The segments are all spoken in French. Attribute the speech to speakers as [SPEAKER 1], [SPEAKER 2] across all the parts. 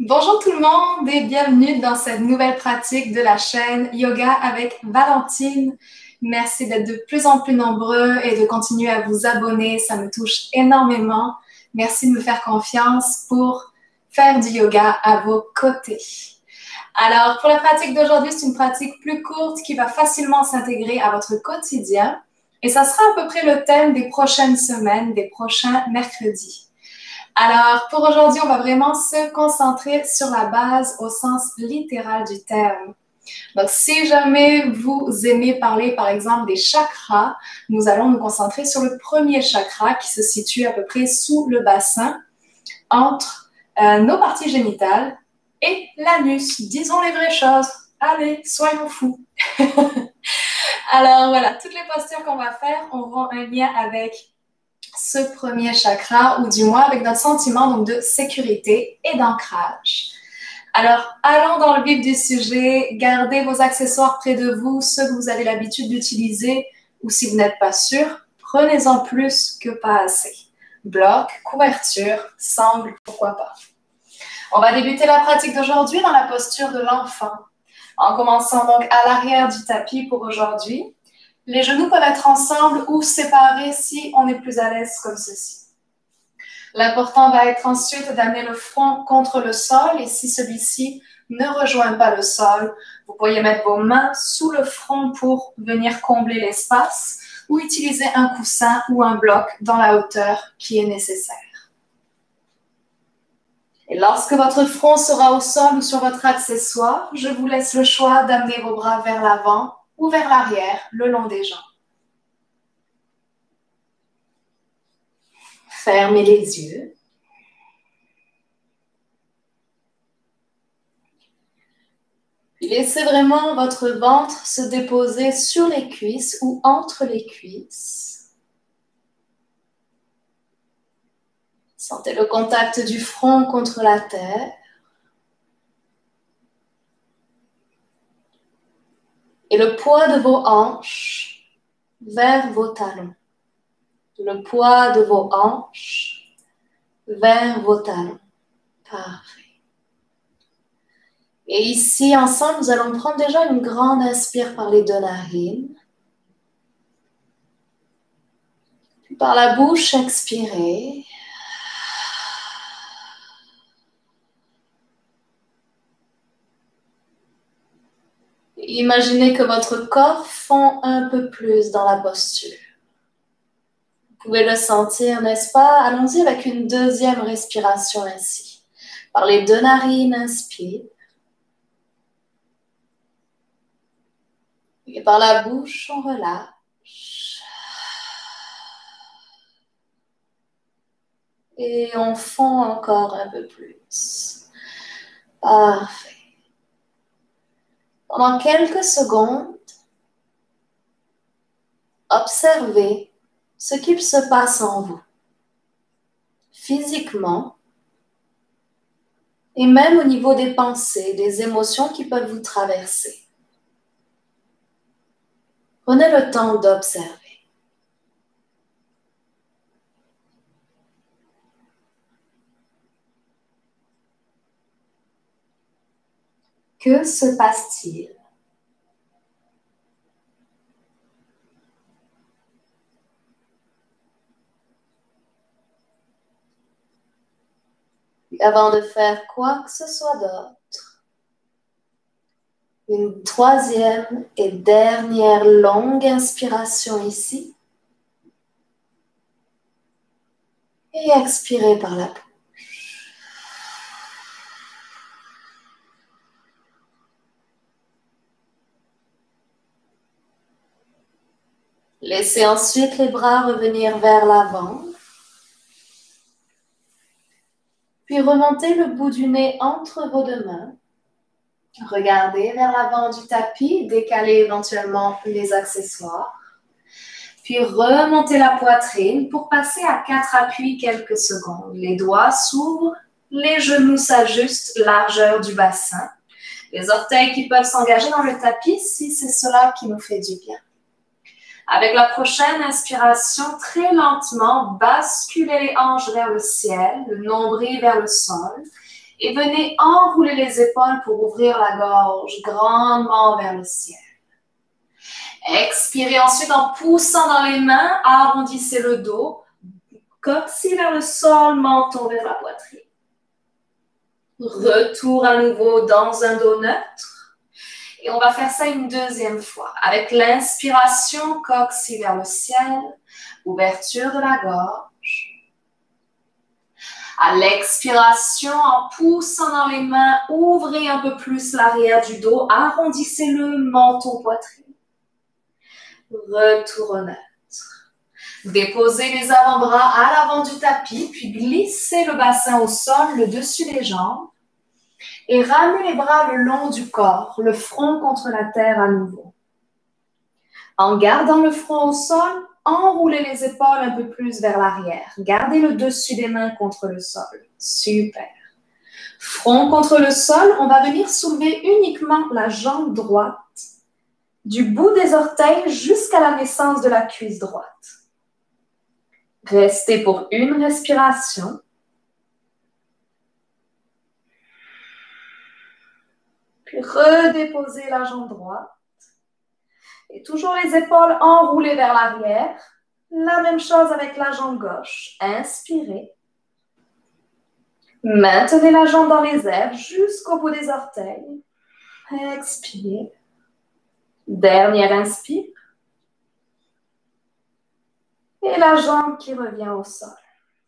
[SPEAKER 1] Bonjour tout le monde et bienvenue dans cette nouvelle pratique de la chaîne Yoga avec Valentine. Merci d'être de plus en plus nombreux et de continuer à vous abonner, ça me touche énormément. Merci de me faire confiance pour faire du yoga à vos côtés. Alors, pour la pratique d'aujourd'hui, c'est une pratique plus courte qui va facilement s'intégrer à votre quotidien et ça sera à peu près le thème des prochaines semaines, des prochains mercredis. Alors, pour aujourd'hui, on va vraiment se concentrer sur la base au sens littéral du terme. Donc, si jamais vous aimez parler, par exemple, des chakras, nous allons nous concentrer sur le premier chakra qui se situe à peu près sous le bassin, entre nos parties génitales et l'anus. Disons les vraies choses. Allez, soyons fous. Alors, voilà, toutes les postures qu'on va faire auront un lien avec ce premier chakra, ou du moins avec notre sentiment donc, de sécurité et d'ancrage. Alors, allons dans le vif du sujet, gardez vos accessoires près de vous, ceux que vous avez l'habitude d'utiliser, ou si vous n'êtes pas sûr, prenez-en plus que pas assez. Bloc, couverture, sangle, pourquoi pas. On va débuter la pratique d'aujourd'hui dans la posture de l'enfant, en commençant donc à l'arrière du tapis pour aujourd'hui. Les genoux peuvent être ensemble ou séparés si on est plus à l'aise comme ceci. L'important va être ensuite d'amener le front contre le sol et si celui-ci ne rejoint pas le sol, vous pourriez mettre vos mains sous le front pour venir combler l'espace ou utiliser un coussin ou un bloc dans la hauteur qui est nécessaire. Et lorsque votre front sera au sol ou sur votre accessoire, je vous laisse le choix d'amener vos bras vers l'avant ou vers l'arrière, le long des jambes. Fermez les yeux. Puis laissez vraiment votre ventre se déposer sur les cuisses ou entre les cuisses. Sentez le contact du front contre la terre. Et le poids de vos hanches vers vos talons. Le poids de vos hanches vers vos talons. Parfait. Et ici, ensemble, nous allons prendre déjà une grande inspire par les deux narines. Puis par la bouche, expirez. Imaginez que votre corps fond un peu plus dans la posture. Vous pouvez le sentir, n'est-ce pas? Allons-y avec une deuxième respiration ainsi. Par les deux narines, inspire. Et par la bouche, on relâche. Et on fond encore un peu plus. Parfait. Pendant quelques secondes, observez ce qu'il se passe en vous, physiquement, et même au niveau des pensées, des émotions qui peuvent vous traverser. Prenez le temps d'observer. Que se passe-t-il? Avant de faire quoi que ce soit d'autre, une troisième et dernière longue inspiration ici. Et expirez par la bouche. Laissez ensuite les bras revenir vers l'avant. Puis remontez le bout du nez entre vos deux mains. Regardez vers l'avant du tapis, décalez éventuellement les accessoires. Puis remontez la poitrine pour passer à 4 appuis quelques secondes. Les doigts s'ouvrent, les genoux s'ajustent, largeur du bassin. Les orteils qui peuvent s'engager dans le tapis si c'est cela qui nous fait du bien. Avec la prochaine inspiration, très lentement, basculez les hanches vers le ciel, le nombril vers le sol. Et venez enrouler les épaules pour ouvrir la gorge grandement vers le ciel. Expirez ensuite en poussant dans les mains, arrondissez le dos, coccyx vers le sol, menton vers la poitrine. Retour à nouveau dans un dos neutre. Et on va faire ça une deuxième fois. Avec l'inspiration, coccyx vers le ciel, ouverture de la gorge. À l'expiration, en poussant dans les mains, ouvrez un peu plus l'arrière du dos, arrondissez le menton, poitrine. Retour au neutre. Déposez les avant-bras à l'avant du tapis, puis glissez le bassin au sol, le dessus des jambes. Et ramenez les bras le long du corps, le front contre la terre à nouveau. En gardant le front au sol, enroulez les épaules un peu plus vers l'arrière. Gardez le dessus des mains contre le sol. Super. Front contre le sol, on va venir soulever uniquement la jambe droite du bout des orteils jusqu'à la naissance de la cuisse droite. Restez pour une respiration. Puis redéposez la jambe droite. Et toujours les épaules enroulées vers l'arrière. La même chose avec la jambe gauche. Inspirez. Maintenez la jambe dans les airs jusqu'au bout des orteils. Expirez. Dernière inspire. Et la jambe qui revient au sol.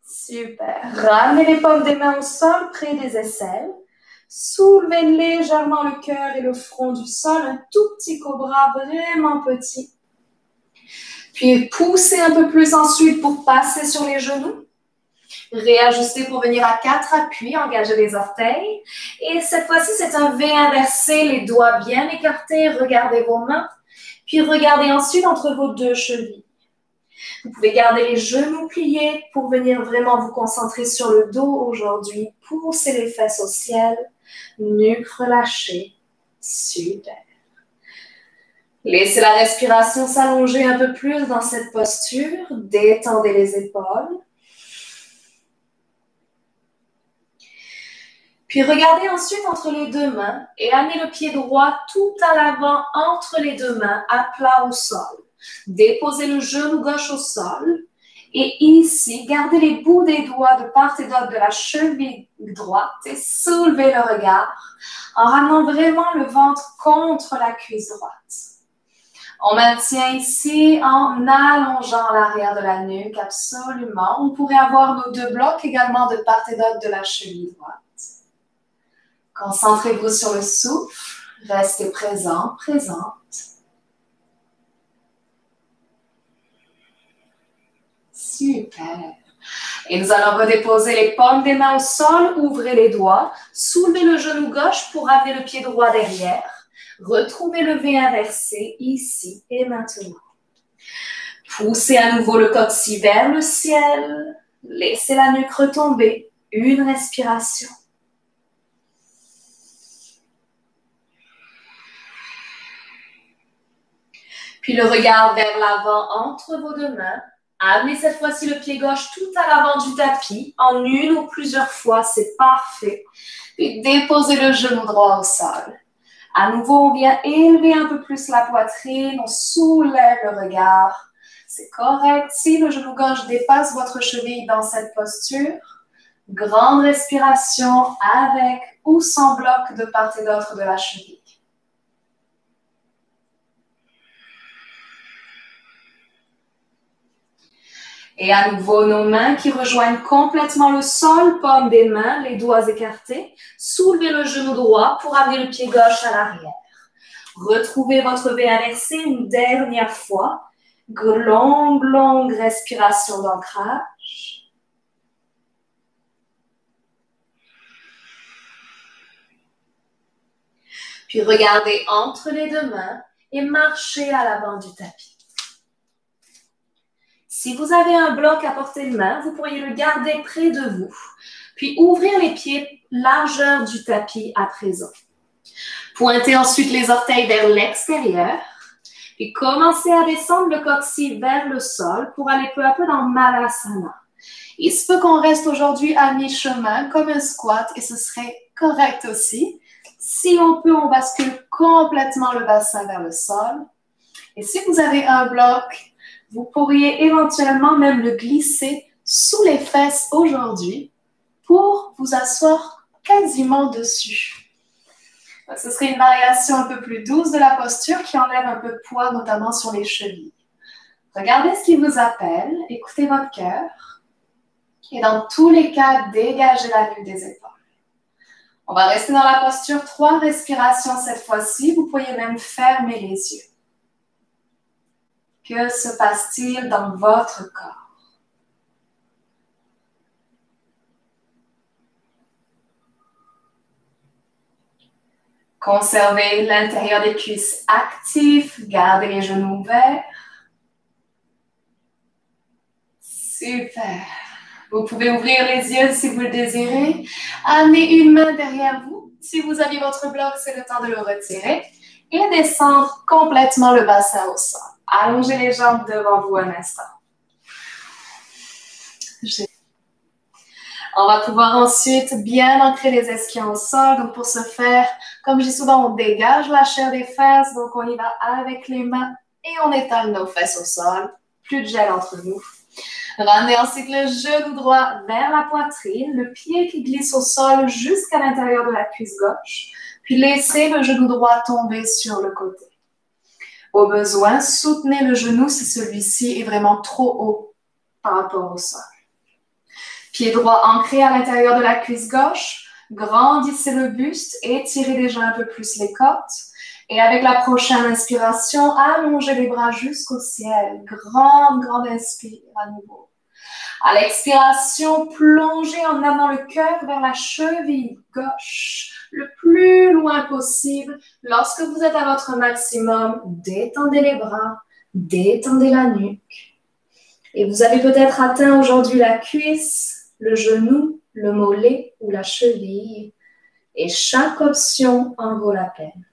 [SPEAKER 1] Super. Ramenez les paumes des mains au sol près des aisselles. Soulevez légèrement le cœur et le front du sol. Un tout petit cobra vraiment petit. Puis poussez un peu plus ensuite pour passer sur les genoux. Réajustez pour venir à 4 appuis. Engagez les orteils. Et cette fois-ci, c'est un V inversé. Les doigts bien écartés. Regardez vos mains. Puis regardez ensuite entre vos deux chevilles. Vous pouvez garder les genoux pliés pour venir vraiment vous concentrer sur le dos aujourd'hui. Poussez les fesses au ciel, nuque relâchée. Super. Laissez la respiration s'allonger un peu plus dans cette posture. Détendez les épaules. Puis regardez ensuite entre les deux mains et amenez le pied droit tout à l'avant entre les deux mains, à plat au sol. Déposez le genou gauche au sol et ici, gardez les bouts des doigts de part et d'autre de la cheville droite et soulevez le regard en ramenant vraiment le ventre contre la cuisse droite. On maintient ici en allongeant l'arrière de la nuque, absolument. On pourrait avoir nos deux blocs également de part et d'autre de la cheville droite. Concentrez-vous sur le souffle, restez présent, présente. Super. Et nous allons redéposer les paumes des mains au sol, ouvrez les doigts, soulevez le genou gauche pour amener le pied droit derrière. Retrouvez le V inversé ici et maintenant. Poussez à nouveau le coccyx vers le ciel. Laissez la nuque retomber. Une respiration. Puis le regard vers l'avant entre vos deux mains. Amenez cette fois-ci le pied gauche tout à l'avant du tapis, en une ou plusieurs fois, c'est parfait. Puis déposez le genou droit au sol. À nouveau, on vient élever un peu plus la poitrine, on soulève le regard. C'est correct. Si le genou gauche dépasse votre cheville dans cette posture, grande respiration avec ou sans bloc de part et d'autre de la cheville. Et à nouveau, nos mains qui rejoignent complètement le sol, paume des mains, les doigts écartés. Soulevez le genou droit pour amener le pied gauche à l'arrière. Retrouvez votre V inversé une dernière fois. Longue respiration d'ancrage. Puis regardez entre les deux mains et marchez à l'avant du tapis. Si vous avez un bloc à portée de main, vous pourriez le garder près de vous. Puis ouvrir les pieds largeur du tapis à présent. Pointez ensuite les orteils vers l'extérieur. Puis commencez à descendre le coccyx vers le sol pour aller peu à peu dans Malasana. Il se peut qu'on reste aujourd'hui à mi-chemin comme un squat et ce serait correct aussi. Si on peut, on bascule complètement le bassin vers le sol. Et si vous avez un bloc, vous pourriez éventuellement même le glisser sous les fesses aujourd'hui pour vous asseoir quasiment dessus. Ce serait une variation un peu plus douce de la posture qui enlève un peu de poids, notamment sur les chevilles. Regardez ce qui vous appelle, écoutez votre cœur. Et dans tous les cas, dégagez la vue des épaules. On va rester dans la posture, 3 respirations cette fois-ci. Vous pouvez même fermer les yeux. Que se passe-t-il dans votre corps? Conservez l'intérieur des cuisses actif, gardez les genoux ouverts. Super. Vous pouvez ouvrir les yeux si vous le désirez. Amenez une main derrière vous. Si vous avez votre bloc, c'est le temps de le retirer. Et descendre complètement le bassin au sol. Allongez les jambes devant vous un instant. On va pouvoir ensuite bien ancrer les ischions au sol. Donc, pour ce faire, comme je dis souvent, on dégage la chair des fesses. Donc, on y va avec les mains et on étale nos fesses au sol. Plus de gel entre nous. Ramenez ensuite le genou droit vers la poitrine, le pied qui glisse au sol jusqu'à l'intérieur de la cuisse gauche. Puis, laissez le genou droit tomber sur le côté. Au besoin, soutenez le genou si celui-ci est vraiment trop haut par rapport au sol. Pied droit ancré à l'intérieur de la cuisse gauche. Grandissez le buste, étirez déjà un peu plus les côtes. Et avec la prochaine inspiration, allongez les bras jusqu'au ciel. Grande inspire à nouveau. À l'expiration, plongez en amenant le cœur vers la cheville gauche le plus loin possible. Lorsque vous êtes à votre maximum, détendez les bras, détendez la nuque. Et vous avez peut-être atteint aujourd'hui la cuisse, le genou, le mollet ou la cheville. Et chaque option en vaut la peine.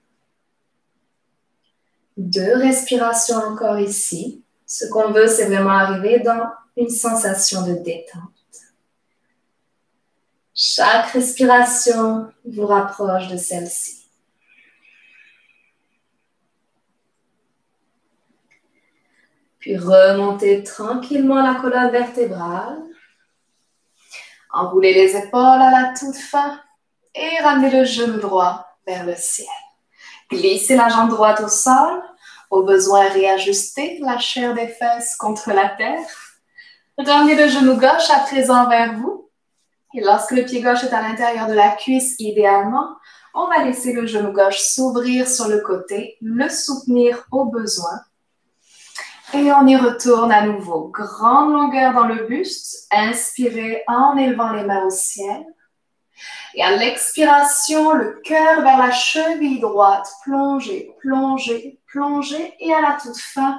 [SPEAKER 1] 2 respirations encore ici. Ce qu'on veut, c'est vraiment arriver dans une sensation de détente. Chaque respiration vous rapproche de celle-ci. Puis remontez tranquillement la colonne vertébrale. Enroulez les épaules à la toute fin et ramenez le genou droit vers le ciel. Glissez la jambe droite au sol. Au besoin, réajustez la chair des fesses contre la terre. Ramenez le genou gauche à présent vers vous. Et lorsque le pied gauche est à l'intérieur de la cuisse, idéalement, on va laisser le genou gauche s'ouvrir sur le côté, le soutenir au besoin. Et on y retourne à nouveau. Grande longueur dans le buste. Inspirez en élevant les mains au ciel. Et à l'expiration, le cœur vers la cheville droite. Plongez, plongez, plongez. Et à la toute fin,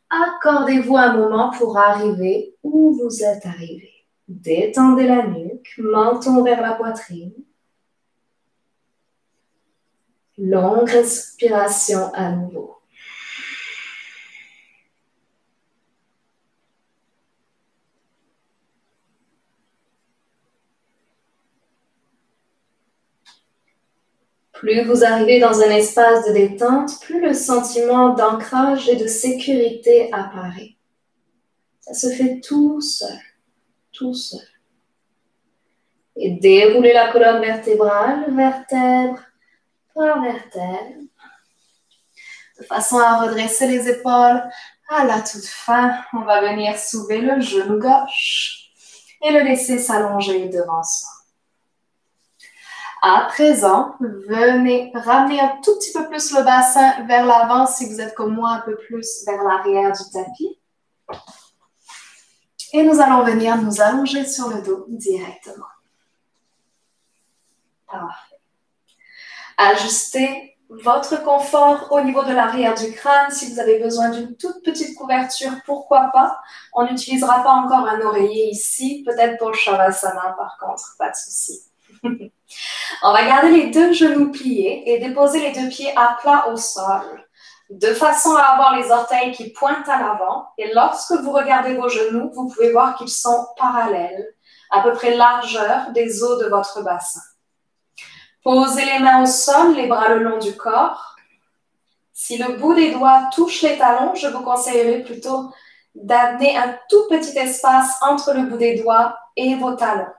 [SPEAKER 1] accordez-vous un moment pour arriver où vous êtes arrivé. Détendez la nuque, menton vers la poitrine. Longue respiration à nouveau. Plus vous arrivez dans un espace de détente, plus le sentiment d'ancrage et de sécurité apparaît. Ça se fait tout seul, tout seul. Et déroulez la colonne vertébrale, vertèbre par vertèbre, de façon à redresser les épaules. À la toute fin, on va venir soulever le genou gauche et le laisser s'allonger devant soi. À présent, venez ramener un tout petit peu plus le bassin vers l'avant si vous êtes comme moi un peu plus vers l'arrière du tapis. Et nous allons venir nous allonger sur le dos directement. Parfait. Ajustez votre confort au niveau de l'arrière du crâne. Si vous avez besoin d'une toute petite couverture, pourquoi pas. On n'utilisera pas encore un oreiller ici, peut-être pour le Shavasana par contre, pas de souci. On va garder les 2 genoux pliés et déposer les 2 pieds à plat au sol, de façon à avoir les orteils qui pointent à l'avant. Et lorsque vous regardez vos genoux, vous pouvez voir qu'ils sont parallèles, à peu près largeur des os de votre bassin. Posez les mains au sol, les bras le long du corps. Si le bout des doigts touche les talons, je vous conseillerais plutôt d'amener un tout petit espace entre le bout des doigts et vos talons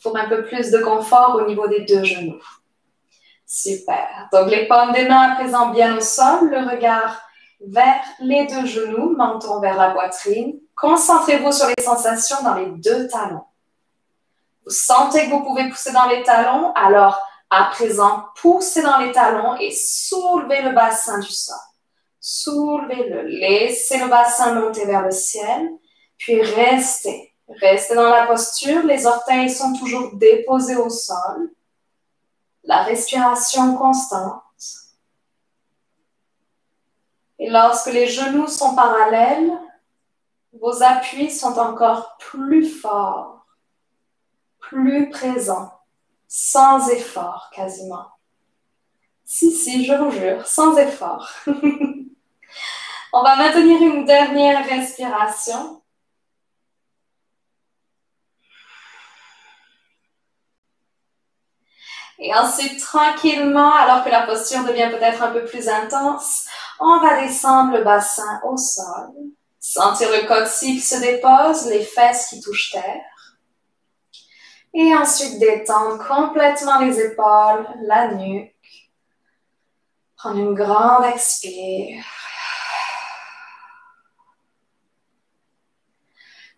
[SPEAKER 1] pour un peu plus de confort au niveau des deux genoux. Super. Donc, les paumes des mains à présent bien au sol, le regard vers les deux genoux, menton vers la poitrine. Concentrez-vous sur les sensations dans les deux talons. Vous sentez que vous pouvez pousser dans les talons, alors à présent, poussez dans les talons et soulevez le bassin du sol. Soulevez-le, laissez le bassin monter vers le ciel, puis restez. Restez dans la posture, les orteils sont toujours déposés au sol. La respiration constante. Et lorsque les genoux sont parallèles, vos appuis sont encore plus forts, plus présents, sans effort quasiment. Si, je vous jure, sans effort. On va maintenir une dernière respiration. Et ensuite, tranquillement, alors que la posture devient peut-être un peu plus intense, on va descendre le bassin au sol. Sentir le coccyx qui se dépose, les fesses qui touchent terre. Et ensuite, détendre complètement les épaules, la nuque. Prendre une grande expire.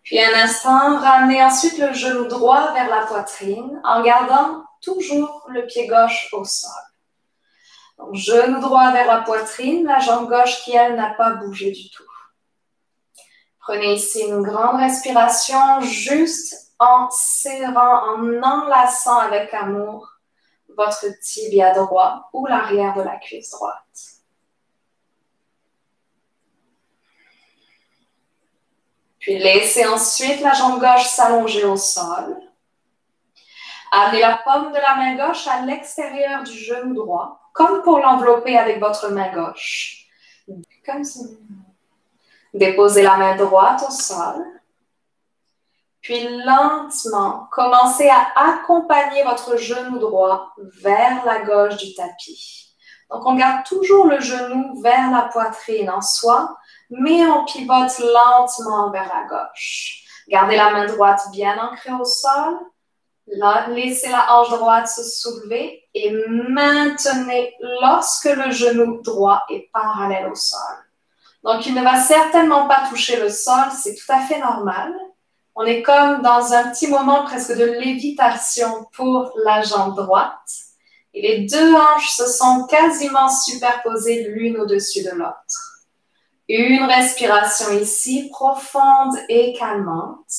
[SPEAKER 1] Puis un instant, ramenez ensuite le genou droit vers la poitrine en gardant toujours le pied gauche au sol. Donc, genou droit vers la poitrine, la jambe gauche qui, elle, n'a pas bougé du tout. Prenez ici une grande respiration juste en serrant, en enlaçant avec amour votre tibia droit ou l'arrière de la cuisse droite. Puis laissez ensuite la jambe gauche s'allonger au sol. Amenez la paume de la main gauche à l'extérieur du genou droit, comme pour l'envelopper avec votre main gauche. Comme ça. Déposez la main droite au sol. Puis lentement, commencez à accompagner votre genou droit vers la gauche du tapis. Donc, on garde toujours le genou vers la poitrine en soi, mais on pivote lentement vers la gauche. Gardez la main droite bien ancrée au sol. Laissez la hanche droite se soulever et maintenez lorsque le genou droit est parallèle au sol. Donc, il ne va certainement pas toucher le sol, c'est tout à fait normal. On est comme dans un petit moment presque de lévitation pour la jambe droite. Et les deux hanches se sont quasiment superposées l'une au-dessus de l'autre. Une respiration ici, profonde et calmante.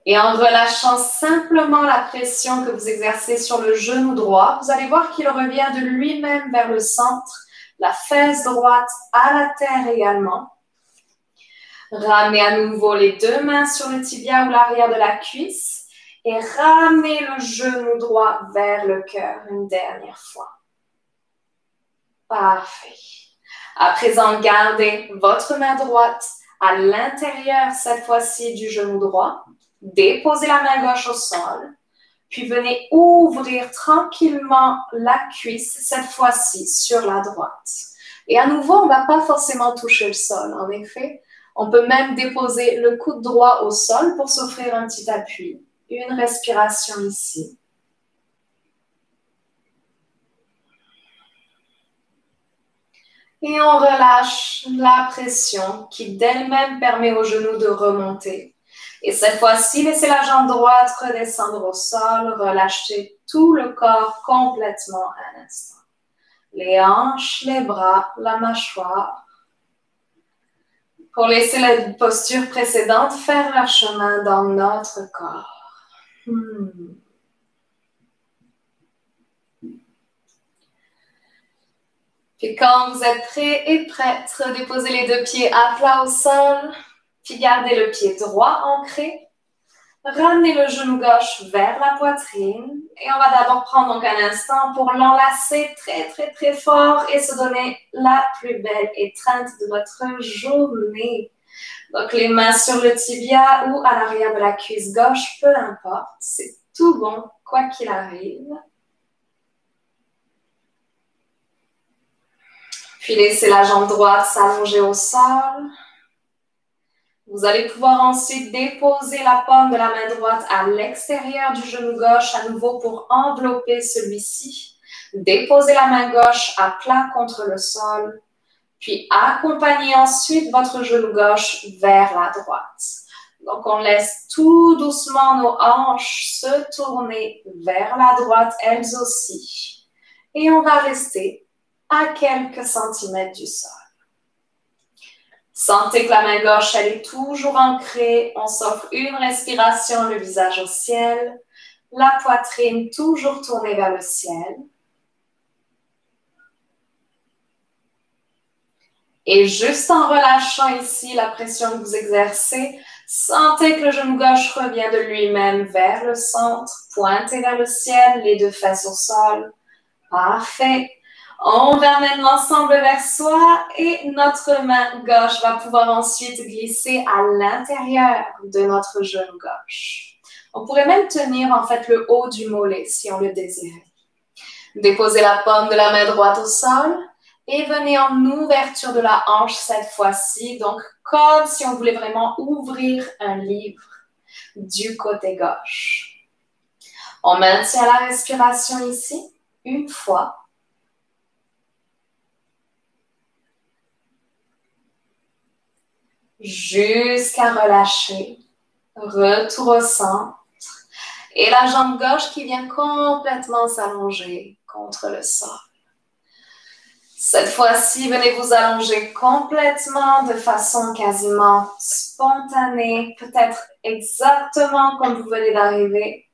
[SPEAKER 1] Et en relâchant simplement la pression que vous exercez sur le genou droit, vous allez voir qu'il revient de lui-même vers le centre, la fesse droite à la terre également. Ramenez à nouveau les deux mains sur le tibia ou l'arrière de la cuisse et ramenez le genou droit vers le cœur une dernière fois. Parfait. À présent, gardez votre main droite à l'intérieur, cette fois-ci, du genou droit. Déposez la main gauche au sol, puis venez ouvrir tranquillement la cuisse, cette fois-ci sur la droite. Et à nouveau, on ne va pas forcément toucher le sol, en effet. On peut même déposer le coude droit au sol pour s'offrir un petit appui. Une respiration ici. Et on relâche la pression qui d'elle-même permet au genou de remonter. Et cette fois-ci, laissez la jambe droite redescendre au sol, relâchez tout le corps complètement un instant. Les hanches, les bras, la mâchoire. Pour laisser la posture précédente faire leur chemin dans notre corps. Puis quand vous êtes prêts et prêtes, redéposez les deux pieds à plat au sol. Puis gardez le pied droit ancré. Ramenez le genou gauche vers la poitrine. Et on va d'abord prendre donc un instant pour l'enlacer très, très, très fort et se donner la plus belle étreinte de votre journée. Donc, les mains sur le tibia ou à l'arrière de la cuisse gauche, peu importe. C'est tout bon, quoi qu'il arrive. Puis, laissez la jambe droite s'allonger au sol. Vous allez pouvoir ensuite déposer la paume de la main droite à l'extérieur du genou gauche, à nouveau pour envelopper celui-ci. Déposez la main gauche à plat contre le sol. Puis, accompagnez ensuite votre genou gauche vers la droite. Donc, on laisse tout doucement nos hanches se tourner vers la droite, elles aussi. Et on va rester à quelques centimètres du sol. Sentez que la main gauche, elle est toujours ancrée. On s'offre une respiration, le visage au ciel. La poitrine toujours tournée vers le ciel. Et juste en relâchant ici la pression que vous exercez, sentez que le genou gauche revient de lui-même vers le centre, pointez vers le ciel, les deux fesses au sol. Parfait. On ramène l'ensemble vers soi et notre main gauche va pouvoir ensuite glisser à l'intérieur de notre genou gauche. On pourrait même tenir en fait le haut du mollet si on le désirait. Déposez la paume de la main droite au sol. Et venez en ouverture de la hanche cette fois-ci, donc comme si on voulait vraiment ouvrir un livre du côté gauche. On maintient la respiration ici, une fois. Jusqu'à relâcher. Retour au centre. Et la jambe gauche qui vient complètement s'allonger contre le sol. Cette fois-ci, venez vous allonger complètement de façon quasiment spontanée, peut-être exactement comme vous venez d'arriver,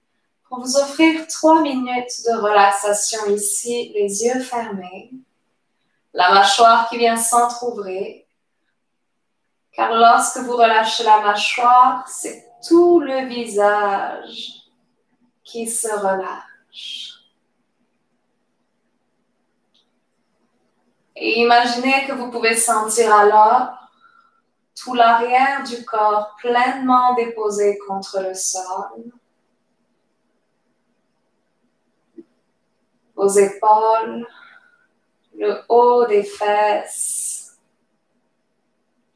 [SPEAKER 1] pour vous offrir 3 minutes de relaxation ici, les yeux fermés, la mâchoire qui vient s'entrouvrir, car lorsque vous relâchez la mâchoire, c'est tout le visage qui se relâche. Et imaginez que vous pouvez sentir alors tout l'arrière du corps pleinement déposé contre le sol. Vos épaules, le haut des fesses,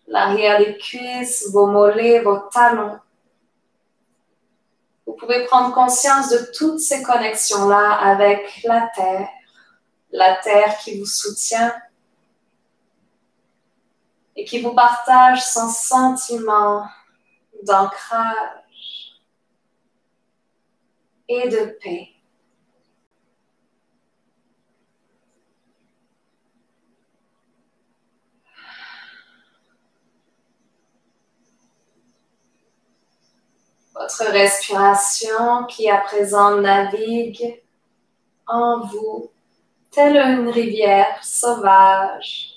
[SPEAKER 1] l'arrière des cuisses, vos mollets, vos talons. Vous pouvez prendre conscience de toutes ces connexions-là avec la terre qui vous soutient, et qui vous partage son sentiment d'ancrage et de paix. Votre respiration qui à présent navigue en vous, telle une rivière sauvage.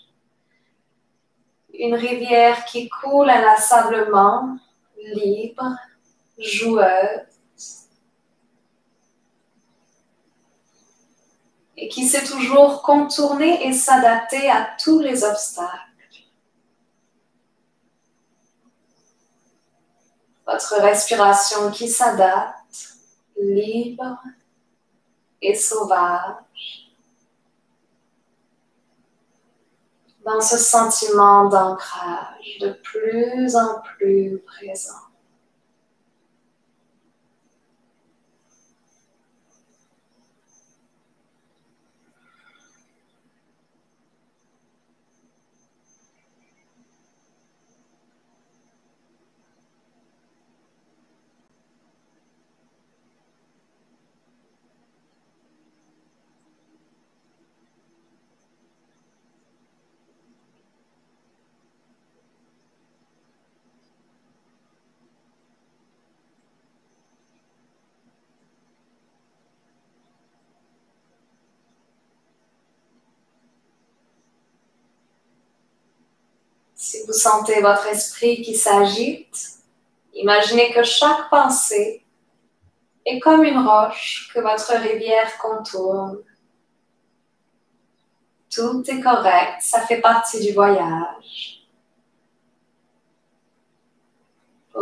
[SPEAKER 1] Une rivière qui coule inlassablement, libre, joueuse, et qui sait toujours contourner et s'adapter à tous les obstacles. Votre respiration qui s'adapte, libre et sauvage, dans ce sentiment d'ancrage de plus en plus présent. Si vous sentez votre esprit qui s'agite, imaginez que chaque pensée est comme une roche que votre rivière contourne. Tout est correct, ça fait partie du voyage.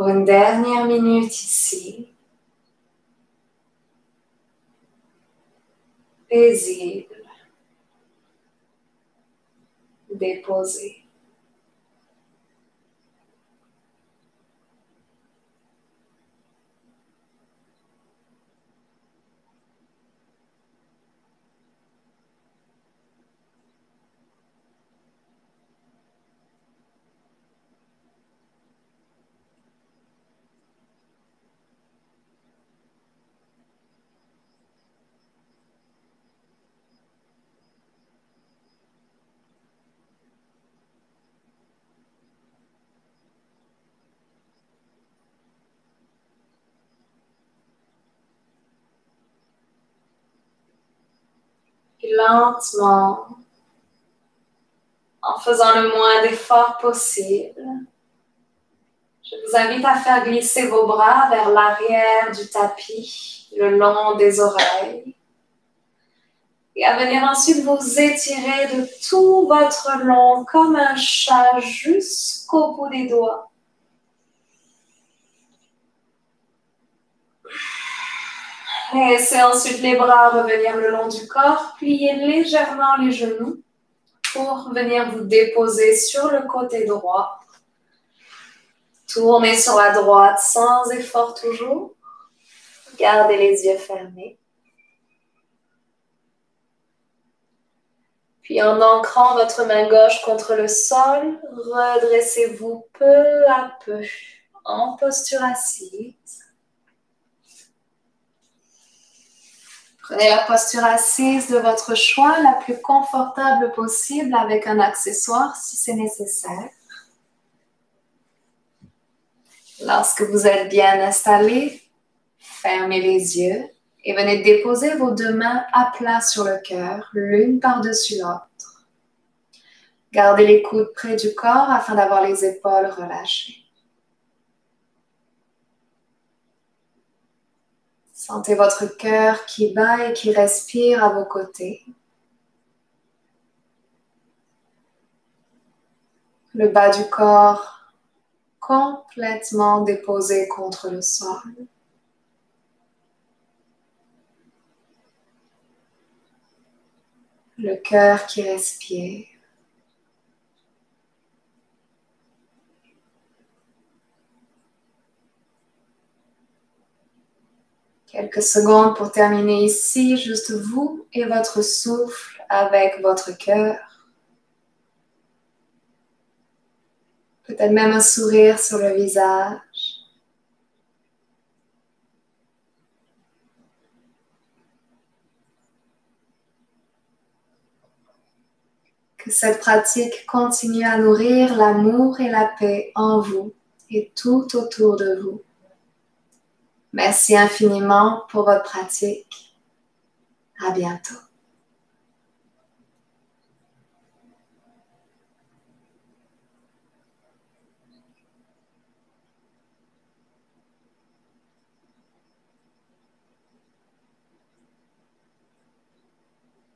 [SPEAKER 1] Pour une dernière minute ici, paisible, déposé. Puis lentement, en faisant le moins d'efforts possible, je vous invite à faire glisser vos bras vers l'arrière du tapis, le long des oreilles. Et à venir ensuite vous étirer de tout votre long comme un chat jusqu'au bout des doigts. Laissez ensuite les bras revenir le long du corps, pliez légèrement les genoux pour venir vous déposer sur le côté droit. Tournez sur la droite sans effort toujours. Gardez les yeux fermés. Puis en ancrant votre main gauche contre le sol, redressez-vous peu à peu en posture assise. Prenez la posture assise de votre choix, la plus confortable possible avec un accessoire si c'est nécessaire. Lorsque vous êtes bien installé, fermez les yeux et venez déposer vos deux mains à plat sur le cœur, l'une par-dessus l'autre. Gardez les coudes près du corps afin d'avoir les épaules relâchées. Sentez votre cœur qui bat et qui respire à vos côtés. Le bas du corps complètement déposé contre le sol. Le cœur qui respire. Quelques secondes pour terminer ici, juste vous et votre souffle avec votre cœur. Peut-être même un sourire sur le visage. Que cette pratique continue à nourrir l'amour et la paix en vous et tout autour de vous. Merci infiniment pour votre pratique. À bientôt.